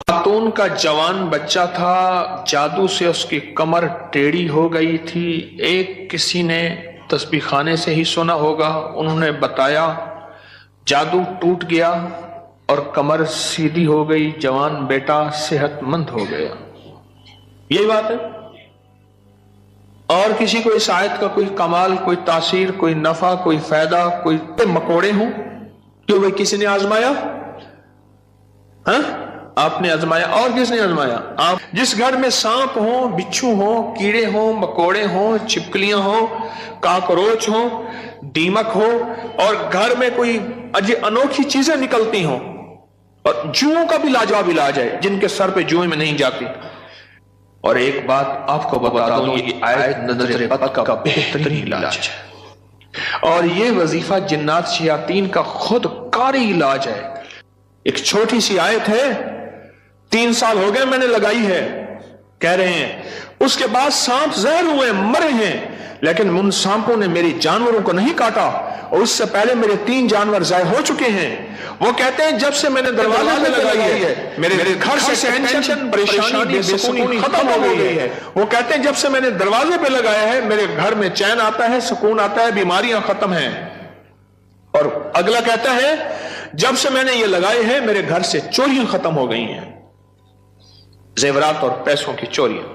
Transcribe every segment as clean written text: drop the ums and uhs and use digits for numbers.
خاتون کا جوان بچہ تھا، جادو سے اس کی کمر ٹیڑھی ہو گئی تھی۔ ایک کسی نے تسبیح خانے سے ہی سنا ہوگا، انہوں نے بتایا، جادو ٹوٹ گیا اور کمر سیدھی ہو گئی، جوان بیٹا صحت مند ہو گیا۔ یہی بات ہے۔ اور کسی کو اس آیت کا کوئی کمال، کوئی تاثیر، کوئی نفع، کوئی فائدہ، کوئی مکوڑے ہوں، کیوں بھائی کسی نے آزمایا؟ ہاں آپ نے آزمایا، اور کس نے آزمایا؟ آپ۔ جس گھر میں سانپ ہوں، بچھو ہوں، کیڑے ہوں، مکوڑے ہوں، چھپکلیاں ہوں، کاکروچ ہوں، دیمک ہو، اور گھر میں کوئی انوکھی چیزیں نکلتی ہوں، اور جوؤں کا بھی لاجواب علاج ہے، جن کے سر پہ جوئیں میں نہیں جاتی۔ اور ایک بات آپ کو بتا دوں، یہ آیت نظر بد کا بہترین علاج ہے، اور یہ وظیفہ جنات شیاطین کا خود کاری علاج ہے۔ ایک چھوٹی سی آیت ہے، 3 سال ہو گئے میں نے لگائی ہے، کہہ رہے ہیں اس کے بعد سانپ زہر ہوئے، مرے ہیں، لیکن ان سانپوں نے میری جانوروں کو نہیں کاٹا، اور اس سے پہلے میرے 3 جانور ضائع ہو چکے ہیں۔ وہ کہتے ہیں جب سے میں نے دروازے پہ لگائی ہے میرے گھر سے ٹینشن، پریشانی، بے سکونی ختم ہو گئی ہے۔ وہ کہتے ہیں جب سے میں نے دروازے پہ لگایا ہے میرے گھر میں چین آتا ہے، سکون آتا ہے، بیماریاں ختم ہیں۔ اور اگلا کہتا ہے جب سے میں نے یہ لگائے ہیں میرے گھر سے چوریاں ختم ہو گئی ہیں، زیورات اور پیسوں کی چوریاں۔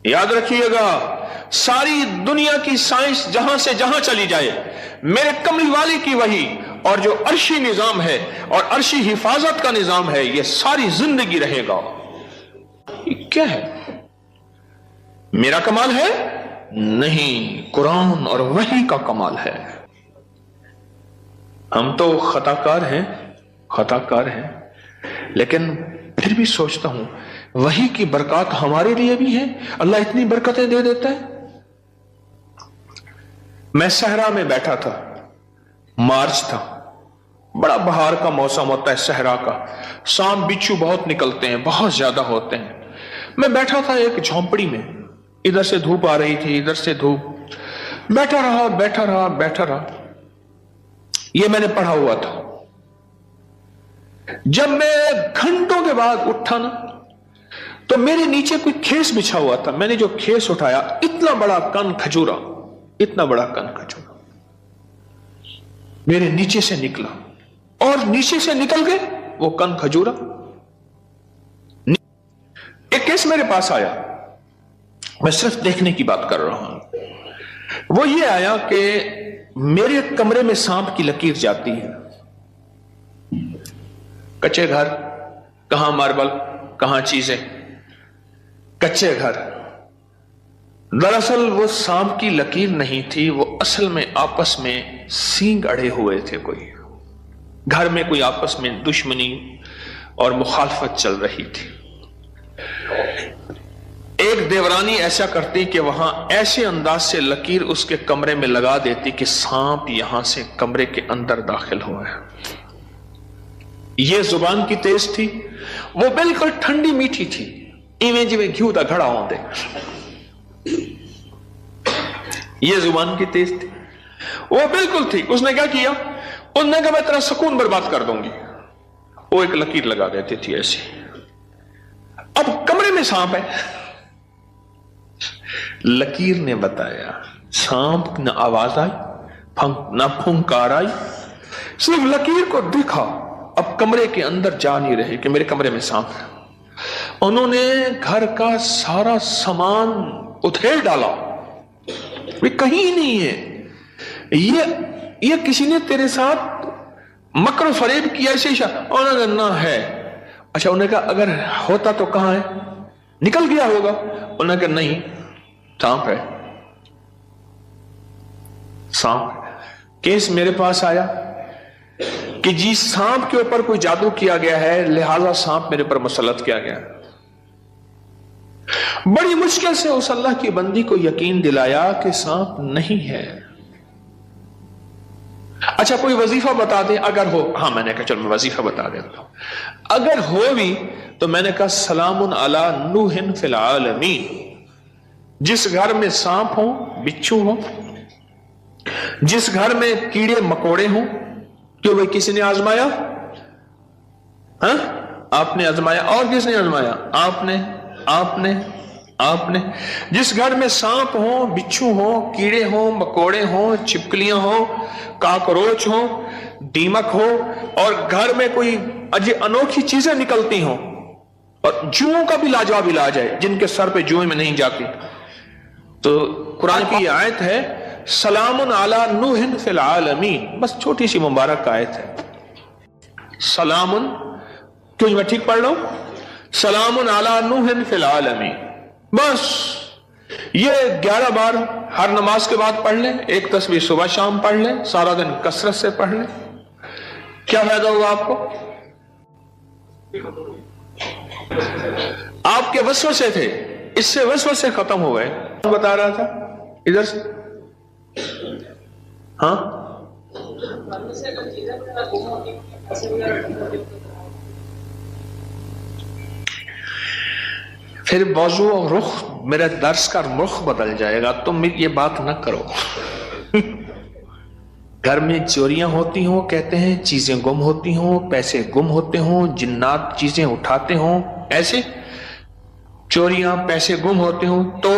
یاد رکھیے گا، ساری دنیا کی سائنس جہاں سے جہاں چلی جائے، میرے کملی والی کی وحی اور جو عرشی نظام ہے اور عرشی حفاظت کا نظام ہے، یہ ساری زندگی رہے گا۔ یہ کیا ہے؟ میرا کمال ہے؟ نہیں، قرآن اور وحی کا کمال ہے۔ ہم تو خطا کار ہیں، لیکن پھر بھی سوچتا ہوں وحی کی برکات ہمارے لیے بھی ہیں، اللہ اتنی برکتیں دے دیتا ہے۔ میں صحرا میں بیٹھا تھا، مارچ تھا، بڑا بہار کا موسم ہوتا ہے صحرا کا، سانپ بچھو بہت نکلتے ہیں، بہت زیادہ ہوتے ہیں۔ میں بیٹھا تھا ایک جھونپڑی میں، ادھر سے دھوپ آ رہی تھی، ادھر سے دھوپ، بیٹھا رہا۔ یہ میں نے پڑھا ہوا تھا۔ جب میں گھنٹوں کے بعد اٹھا نا، تو میرے نیچے کوئی کھیس بچھا ہوا تھا۔ میں نے جو کھیس اٹھایا، اتنا بڑا کن کھجورا میرے نیچے سے نکلا، اور نیچے سے نکل گئے وہ کن کھجورا۔ ایک کیس میرے پاس آیا، میں صرف دیکھنے کی بات کر رہا ہوں۔ وہ یہ آیا کہ میرے کمرے میں سانپ کی لکیر جاتی ہے، کچے گھر، کہاں ماربل، کہاں چیزیں، کچے گھر۔ دراصل وہ سانپ کی لکیر نہیں تھی، وہ اصل میں آپس میں سینگ اڑے ہوئے تھے، کوئی گھر میں کوئی آپس میں دشمنی اور مخالفت چل رہی تھی۔ ایک دیورانی ایسا کرتی کہ وہاں ایسے انداز سے لکیر اس کے کمرے میں لگا دیتی کہ سانپ یہاں سے کمرے کے اندر داخل ہوا ہے۔ یہ زبان کی تیز تھی، وہ بالکل ٹھنڈی میٹھی تھی، ایویں جی گھیو دا گھڑا ہوندے۔ یہ زبان کی تیز تھی، وہ بالکل تھی۔ اس نے کیا کیا؟ اس نے کہا میں تیرا سکون برباد کر دوں گی۔ وہ ایک لکیر لگا دیتی تھی ایسی۔ اب کمرے میں سانپ ہے، لکیر نے بتایا، سانپ نہ آواز آئی، نہ پھنکار آئی، صرف لکیر کو دیکھا۔ اب کمرے کے اندر جا نہیں رہے کہ میرے کمرے میں سانپ ہے۔ انہوں نے گھر کا سارا سامان ادھیڑ ڈالا، کہیں نہیں ہے۔ یہ کسی نے تیرے ساتھ مکر و فریب کیا ایسے؟ انہوں نے نہ ہے۔ اچھا، انہوں نے کہا اگر ہوتا تو کہاں ہے؟ نکل گیا ہوگا۔ انہوں نے کہا نہیں، سانپ ہے، سانپ۔ کیس میرے پاس آیا کہ جی سانپ کے اوپر کوئی جادو کیا گیا ہے، لہذا سانپ میرے پر مسلط کیا گیا۔ بڑی مشکل سے اس اللہ کی بندی کو یقین دلایا کہ سانپ نہیں ہے۔ اچھا کوئی وظیفہ بتا دیں اگر ہو۔ ہاں میں نے کہا چلو میں وظیفہ بتا دیتا ہوں۔ اگر ہو بھی تو میں نے کہا سلام علی نوح فی العالمین۔ جس گھر میں سانپ ہوں، بچھو ہوں، جس گھر میں کیڑے مکوڑے ہوں، کیوں بھائی کسی نے آزمایا؟ ہاں آپ نے آزمایا، اور کس نے آزمایا؟ آپ نے جس گھر میں سانپ ہو، بچھو ہو، کیڑے ہوں، مکوڑے ہوں، چھپکلیاں ہوں، کاکروچ ہوں، دیمک ہو، اور گھر میں کوئی انوکھی چیزیں نکلتی ہوں، اور جوؤں کا بھی لاجواب علاج ہے، جن کے سر پہ جوئیں میں نہیں جاتی، تو قرآن کی یہ آیت ہے سلام علی نوح فی العالمین، بس چھوٹی سی مبارک آیت ہے. سلام، کیوں میں ٹھیک پڑھ لوں؟ سلام علی نوح فی العالمین، بس یہ 11 بار ہر نماز کے بعد پڑھ لیں، ایک تسبیح صبح شام پڑھ لیں، سارا دن کثرت سے پڑھ لیں. کیا فائدہ ہوا آپ کو؟ آپ کے وسوسے تھے، اس سے وسوسے ختم ہو گئے. بتا رہا تھا ادھر سے، ہاں پھر موضوع اور رخ، میرے درس کا رخ بدل جائے گا. تم یہ بات نہ کرو. گھر میں چوریاں ہوتی ہوں، کہتے ہیں چیزیں گم ہوتی ہوں، پیسے گم ہوتے ہوں، جنات چیزیں اٹھاتے ہوں، ایسے چوریاں، پیسے گم ہوتے ہوں، تو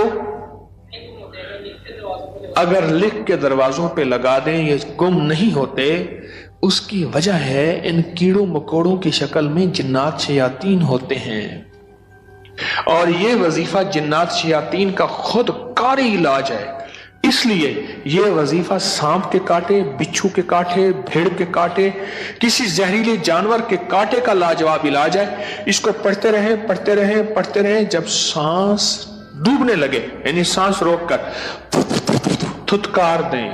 اگر لکھ کے دروازوں پہ لگا دیں یہ گم نہیں ہوتے، اس کی وجہ ہے ان کیڑوں مکوڑوں کی شکل میں جنات شیاطین ہوتے ہیں، اور یہ وظیفہ جنات شیاطین کا خود کاری علاج ہے. اس لیے یہ وظیفہ سانپ کے کاٹے، بچھو کے کاٹے، بھیڑ کے کاٹے، کسی زہریلے جانور کے کاٹے کا لاجواب علاج ہے. اس کو پڑھتے رہیں پڑھتے رہیں پڑھتے رہیں، جب سانس ڈوبنے لگے، یعنی سانس روک کر تھتکار دیں.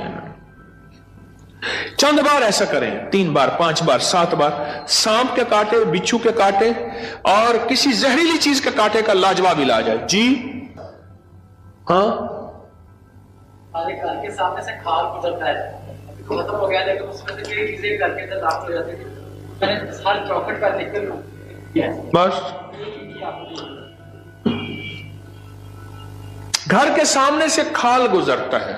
چند بار ایسا کریں، 3 بار 5 بار 7 بار، سانپ کے کاٹے، بچھو کے کاٹے اور کسی زہریلی چیز کے کاٹے کا لاجواب علاج ہے. جی ہاں، گھر کے سامنے سے کھال گزرتا ہے، ابھی ختم ہو گیا، لیکن اس میں سے کئی چیزیں گھر کے اندر داخل ہو جاتی ہیں. میں نے ہر چوکھٹ پر لکھ کر بس گھر کے سامنے سے کھال گزرتا ہے،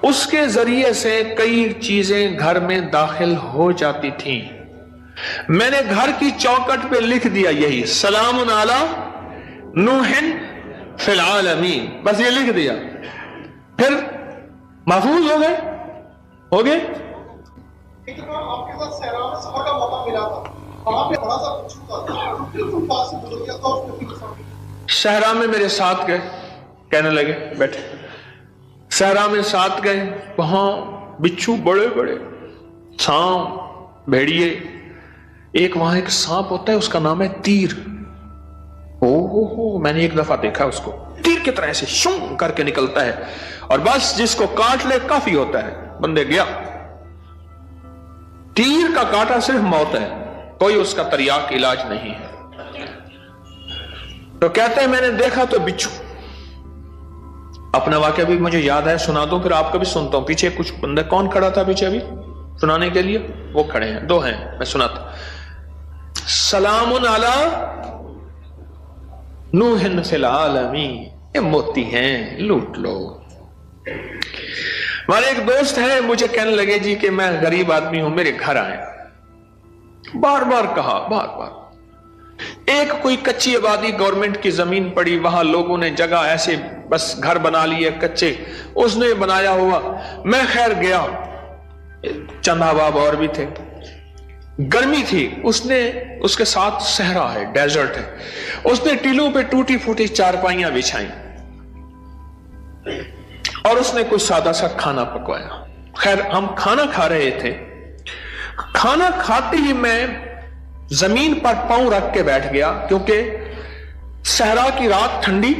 اس کے ذریعے سے کئی چیزیں گھر میں داخل ہو جاتی تھیں. میں نے گھر کی چوکھٹ پہ لکھ دیا یہی سلام علی نوح فی العالمین، بس یہ لکھ دیا، پھر محفوظ ہو گئے. ایک دفعہ آپ کے ساتھ صحرا میں سفر کا موقع ملا تھا، وہاں پہ بڑا سا بچھو تھا، بالکل پاس سے گزر گیا تھا، اس نے صحرا میں میرے ساتھ گئے، کہنے لگے بیٹھے، صحرا میں ساتھ گئے، وہاں بچھو بڑے بڑے، سانپ، بھیڑیے. ایک وہاں ایک سانپ ہوتا ہے، اس کا نام ہے تیر. میں نے ایک دفعہ دیکھا اس کو، تیر کی طرح سے شوں کر کے نکلتا ہے، اور بس جس کو کاٹ لے کافی ہوتا ہے، بندے گیا. تیر کا کاٹا صرف موت ہے، کوئی اس کا تریاق علاج نہیں ہے. تو کہتے ہیں میں نے دیکھا تو بچھو. اپنا واقعہ بھی مجھے یاد ہے، سنا دوں پھر آپ کا بھی سنتا ہوں. پیچھے کچھ بندے، کون کھڑا تھا پیچھے ابھی سنانے کے لیے؟ وہ کھڑے ہیں، 2 ہیں، میں سناتا. سلام علی نوح فی العالمین، یہ موتی ہیں، لوٹ لو. ہمارے ایک دوست ہیں، مجھے کہنے لگے جی کہ میں غریب آدمی ہوں، میرے گھر آئے. بار بار کہا، بار بار. ایک کوئی کچی آبادی گورنمنٹ کی زمین پڑی، وہاں لوگوں نے جگہ ایسے بس گھر بنا لیے کچے، اس نے بنایا ہوا. میں خیر گیا، چند احباب اور بھی تھے، گرمی تھی، اس نے اس کے ساتھ صحرا ہے، ڈیزرٹ ہے، اس نے ٹیلوں پہ ٹوٹی پھوٹی چارپائیاں بچھائیں، اور اس نے کوئی سادہ سا کھانا پکوایا. خیر ہم کھانا کھا رہے تھے، کھانا کھاتے ہی میں زمین پر پاؤں رکھ کے بیٹھ گیا، کیونکہ صحرا کی رات ٹھنڈی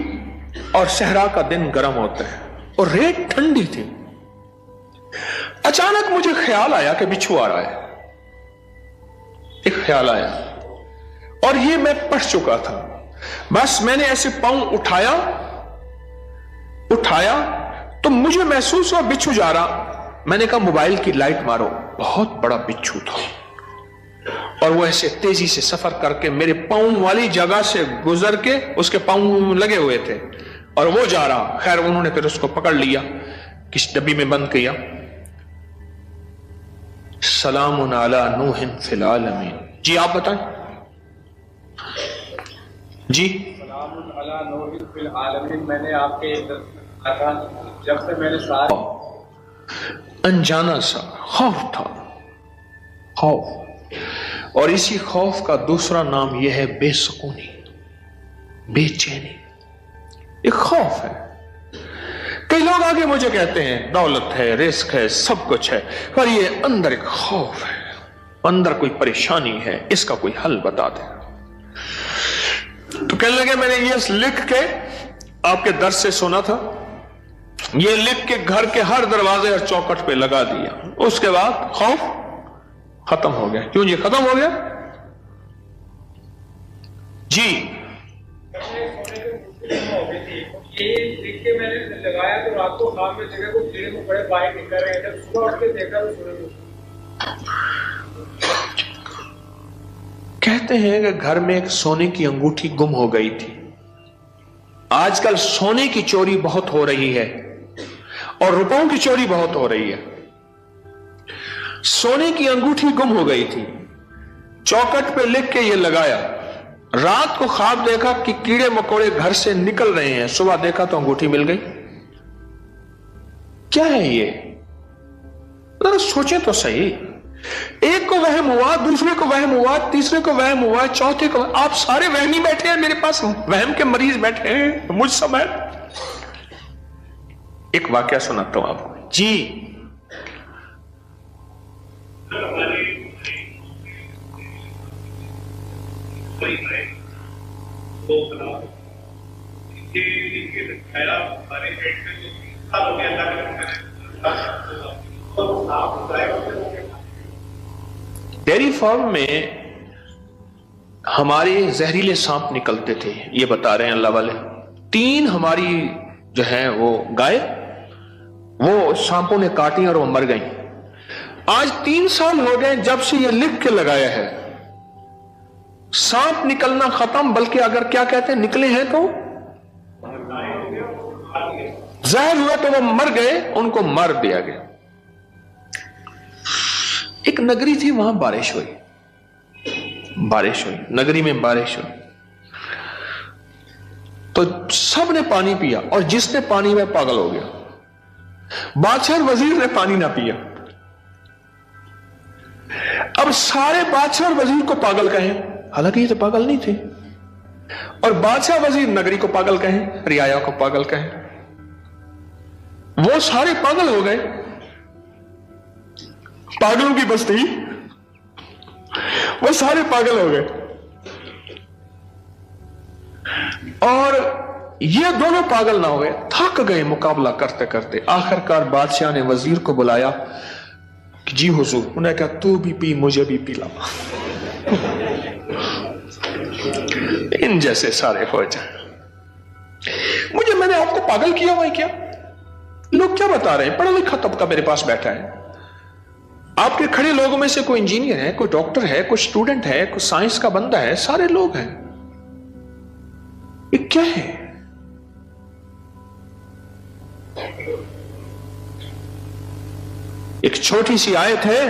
اور صحرا کا دن گرم ہوتا ہے، اور ریت ٹھنڈی تھی. اچانک مجھے خیال آیا کہ بچھو آ رہا ہے، ایک خیال آیا، اور یہ میں پڑھ چکا تھا. بس میں نے ایسے پاؤں اٹھایا تو مجھے محسوس ہوا بچھو جا رہا. میں نے کہا موبائل کی لائٹ مارو. بہت بڑا بچھو تھا، اور وہ ایسے تیزی سے سفر کر کے میرے پاؤں والی جگہ سے گزر کے، اس کے پاؤں لگے ہوئے تھے، اور وہ جا رہا. خیر انہوں نے پھر اس کو پکڑ لیا، کس ڈبی میں بند کیا. سلام علی نوح فی العالمین. جی آپ بتائیں، جی سلام علی نوح فی العالمین، میں نے آپ کے کہا جب سے میں نے سارے انجانا سا خوف تھا، خوف، اور اسی خوف کا دوسرا نام یہ ہے بے سکونی، بے چینی، ایک خوف ہے۔ کئی لوگ آگے مجھے کہتے ہیں دولت ہے، رزق ہے، سب کچھ ہے، پر یہ اندر ایک خوف ہے، اندر کوئی پریشانی ہے، اس کا کوئی حل بتا دیں۔ تو کہنے لگے میں نے یہ لکھ کے آپ کے درس سے سنا تھا، یہ لکھ کے گھر کے ہر دروازے اور چوکٹ پہ لگا دیا، اس کے بعد خوف ختم ہو گیا۔ کیوں جی ختم ہو گیا؟ جی یہ لکھ کے میں نے لگایا تو رات کو خواب میں جگہ کو کیڑے مکوڑے باہر نکل رہے ہیں، جب صبح اٹھ کے دیکھا تو سورج کہتے ہیں کہ گھر میں ایک سونے کی انگوٹھی گم ہو گئی تھی۔ آج کل سونے کی چوری بہت ہو رہی ہے اور روپوں کی چوری بہت ہو رہی ہے۔ سونے کی انگوٹھی گم ہو گئی تھی، چوکٹ پہ لکھ کے یہ لگایا، رات کو خواب دیکھا کہ کیڑے مکوڑے گھر سے نکل رہے ہیں، صبح دیکھا تو انگوٹھی مل گئی۔ کیا ہے یہ؟ ذرا سوچیں تو صحیح۔ ایک کو وہم ہوا، دوسرے کو وہم ہوا، تیسرے کو وہم ہوا، چوتھے کو آپ سارے وہمی بیٹھے ہیں، میرے پاس وہم کے مریض بیٹھے ہیں مجھ سمیت۔ ایک واقعہ سناتا ہوں آپ کو۔ جی ڈیری فارم میں ہمارے زہریلے سانپ نکلتے تھے، یہ بتا رہے ہیں اللہ والے۔ 3 ہماری جو ہے وہ گائے وہ سانپوں نے کاٹی اور وہ مر گئیں۔ آج 3 سال ہو گئے جب سے یہ لکھ کے لگایا ہے، سانپ نکلنا ختم، بلکہ اگر کیا کہتے ہیں نکلے ہیں تو زہر ہوا تو وہ مر گئے، ان کو مار دیا گیا۔ ایک نگری تھی، وہاں بارش ہوئی، نگری میں بارش ہوئی تو سب نے پانی پیا، اور جس نے پانی میں پاگل ہو گیا۔ بادشاہ اور وزیر نے پانی نہ پیا، اب سارے بادشاہ اور وزیر کو پاگل کہیں، حالانکہ یہ تو پاگل نہیں تھے، اور بادشاہ وزیر نگری کو پاگل کہیں، رعایا کو پاگل کہیں، وہ سارے پاگل ہو گئے۔ پاگلوں کی بستی، وہ سارے پاگل ہو گئے، اور یہ دونوں پاگل نہ ہوئے، تھک گئے مقابلہ کرتے کرتے۔ آخرکار بادشاہ نے وزیر کو بلایا کہ جی حضور، انہوں نے کہا تو بھی پی، مجھے بھی پلا، ان جیسے سارے ہو جائیں۔ میں نے آپ کو پاگل کیا ہوا ہے کیا؟ لوگ کیا بتا رہے ہیں؟ پڑھا لکھا طبقہ میرے پاس بیٹھا ہے، آپ کے کھڑے لوگوں میں سے کوئی انجینئر ہے، کوئی ڈاکٹر ہے، کوئی اسٹوڈنٹ ہے، کوئی سائنس کا بندہ ہے، سارے لوگ ہیں، یہ کیا ہے؟ ایک چھوٹی سی آیت ہے،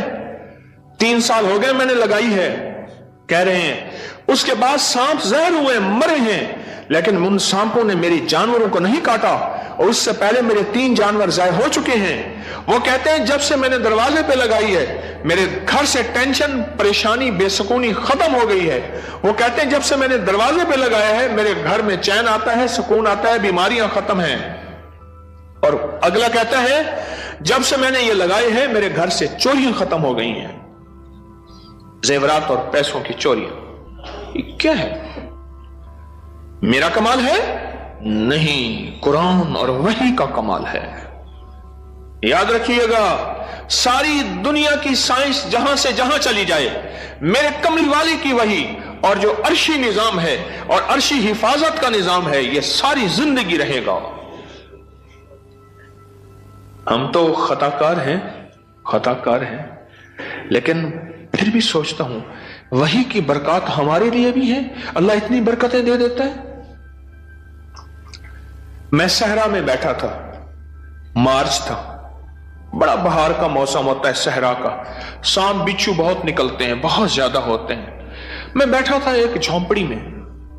3 سال ہو گئے میں نے لگائی ہے، کہہ رہے ہیں اس کے بعد سانپ زہر ہوئے، مرے ہیں، لیکن ان سانپوں نے میری جانوروں کو نہیں کاٹا، اور اس سے پہلے میرے 3 جانور ضائع ہو چکے ہیں۔ وہ کہتے ہیں جب سے میں نے دروازے پہ لگائی ہے، میرے گھر سے ٹینشن، پریشانی، بے سکونی ختم ہو گئی ہے۔ وہ کہتے ہیں جب سے میں نے دروازے پہ لگایا ہے، میرے گھر میں چین آتا ہے، سکون آتا ہے، بیماریاں ختم ہیں۔ اور اگلا کہتا ہے جب سے میں نے یہ لگائے ہیں، میرے گھر سے چوریاں ختم ہو گئی ہیں، زیورات اور پیسوں کی چوریاں۔ یہ کیا ہے؟ میرا کمال ہے؟ نہیں، قرآن اور وحی کا کمال ہے۔ یاد رکھیے گا، ساری دنیا کی سائنس جہاں سے جہاں چلی جائے، میرے کملی والی کی وحی اور جو عرشی نظام ہے اور عرشی حفاظت کا نظام ہے، یہ ساری زندگی رہے گا۔ ہم تو خطاکار ہیں، لیکن پھر بھی سوچتا ہوں وحی کی برکات ہمارے لیے بھی ہیں، اللہ اتنی برکتیں دے دیتا ہے۔ میں صحرا میں بیٹھا تھا، مارچ تھا، بڑا بہار کا موسم ہوتا ہے صحرا کا، سانپ بچھو بہت نکلتے ہیں، بہت زیادہ ہوتے ہیں۔ میں بیٹھا تھا ایک جھونپڑی میں،